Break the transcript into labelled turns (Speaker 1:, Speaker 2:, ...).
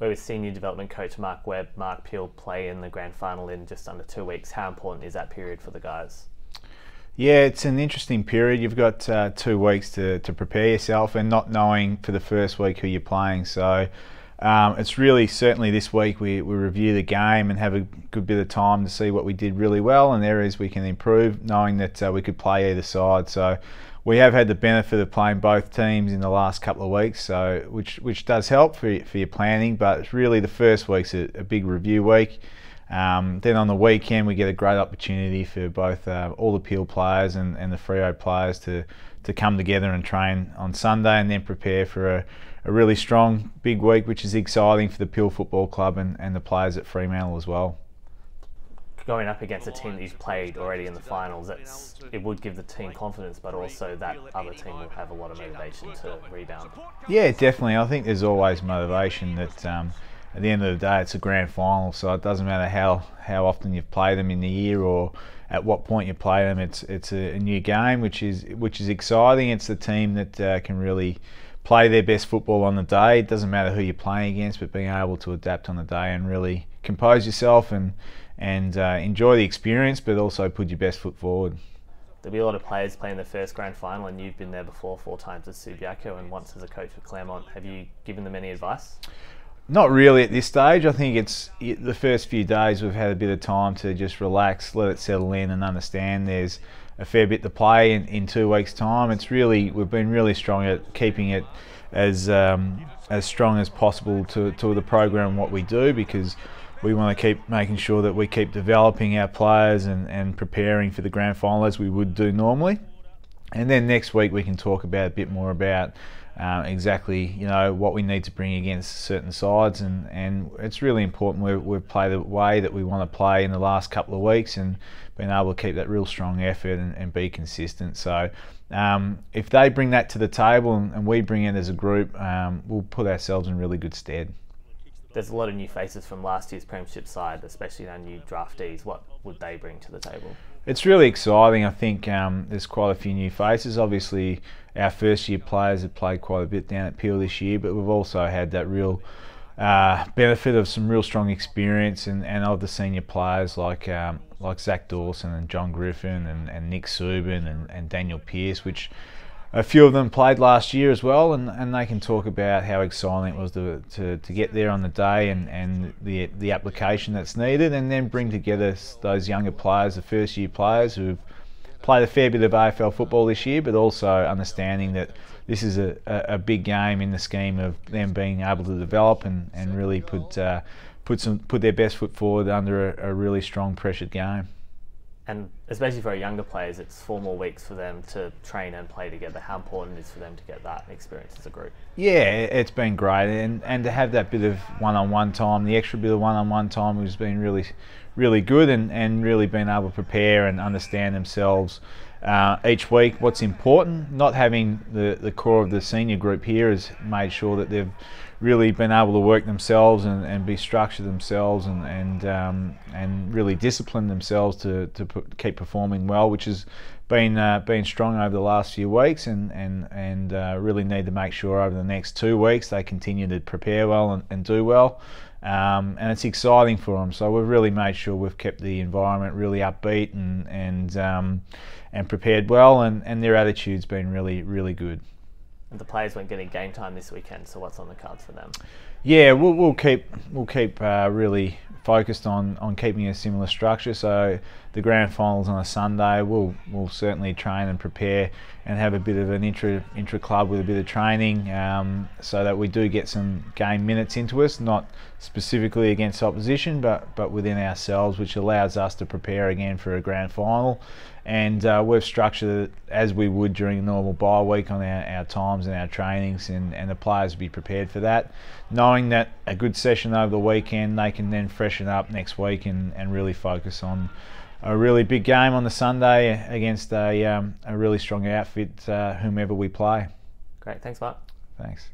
Speaker 1: where with senior development coach Marc Webb, Marc Peel play in the grand final in just under 2 weeks. How important is that period for the guys?
Speaker 2: Yeah, it's an interesting period. You've got 2 weeks to prepare yourself, and not knowing for the first week who you're playing. So it's really, certainly this week we review the game and have a good bit of time to see what we did really well and areas we can improve, knowing that we could play either side. So we have had the benefit of playing both teams in the last couple of weeks, so which does help for your planning. But it's really the first week's a big review week. Then on the weekend we get a great opportunity for both all the Peel players and the Freo players to come together and train on Sunday, and then prepare for a really strong big week, which is exciting for the Peel Football Club and the players at Fremantle as well.
Speaker 1: Going up against a team that you've played already in the finals, it would give the team confidence, but also that other team will have a lot of motivation to rebound.
Speaker 2: Yeah, definitely. I think there's always motivation that at the end of the day it's a grand final, so it doesn't matter how often you've played them in the year or at what point you play them. It's a new game, which is exciting. It's the team that can really play their best football on the day. It doesn't matter who you're playing against, but being able to adapt on the day and really compose yourself and enjoy the experience, but also put your best foot forward.
Speaker 1: There'll be a lot of players playing their first grand final, and you've been there before 4 times as Subiaco and once as a coach for Claremont. Have you given them any advice?
Speaker 2: Not really at this stage. I think it's the first few days we've had a bit of time to just relax, let it settle in and understand there's a fair bit to play in 2 weeks' time. We've been really strong at keeping it as strong as possible to the program and what we do, because we want to keep making sure that we keep developing our players and preparing for the grand final as we would do normally. And then next week we can talk about a bit more about exactly what we need to bring against certain sides, and it's really important we've played the way that we want to play in the last couple of weeks and been able to keep that real strong effort and be consistent. So if they bring that to the table and we bring it as a group, we'll put ourselves in really good stead.
Speaker 1: There's a lot of new faces from last year's premiership side, especially our new draftees. What would they bring to the table?
Speaker 2: It's really exciting. I think there's quite a few new faces. Obviously our first year players have played quite a bit down at Peel this year, but we've also had that real benefit of some real strong experience and of the senior players like Zach Dawson and John Griffin and Nick Subin and Daniel Pearce, which a few of them played last year as well, and they can talk about how exciting it was to get there on the day and the application that's needed, and then bring together those younger players, the first year players who've played a fair bit of AFL football this year, but also understanding that this is a big game in the scheme of them being able to develop and really put their best foot forward under a really strong pressured game.
Speaker 1: And especially for our younger players, it's 4 more weeks for them to train and play together. How important it is for them to get that experience as a group?
Speaker 2: Yeah, it's been great, and to have that bit of one-on-one time, the extra bit of one-on-one time has been really good, and really been able to prepare and understand themselves each week. What's important, not having the core of the senior group here has made sure that they've really been able to work themselves and be structured themselves and really discipline themselves to keep performing well, which has been strong over the last few weeks, and really need to make sure over the next 2 weeks they continue to prepare well and do well. And it's exciting for them, so we've really made sure we've kept the environment really upbeat and prepared well, and their attitude's been really good.
Speaker 1: And the players weren't getting game time this weekend, so what's on the cards for them?
Speaker 2: Yeah, we'll keep really focused on keeping a similar structure. So the grand finals on a Sunday, we'll certainly train and prepare and have a bit of an intra club with a bit of training, so that we do get some game minutes into us, not specifically against opposition, but within ourselves, which allows us to prepare again for a grand final. And we've structured it as we would during a normal bye week on our times and our trainings, and the players will be prepared for that, knowing that a good session over the weekend they can then freshen up next week and really focus on a really big game on the Sunday against a really strong outfit, whomever we play.
Speaker 1: Great, thanks Mark.
Speaker 2: Thanks.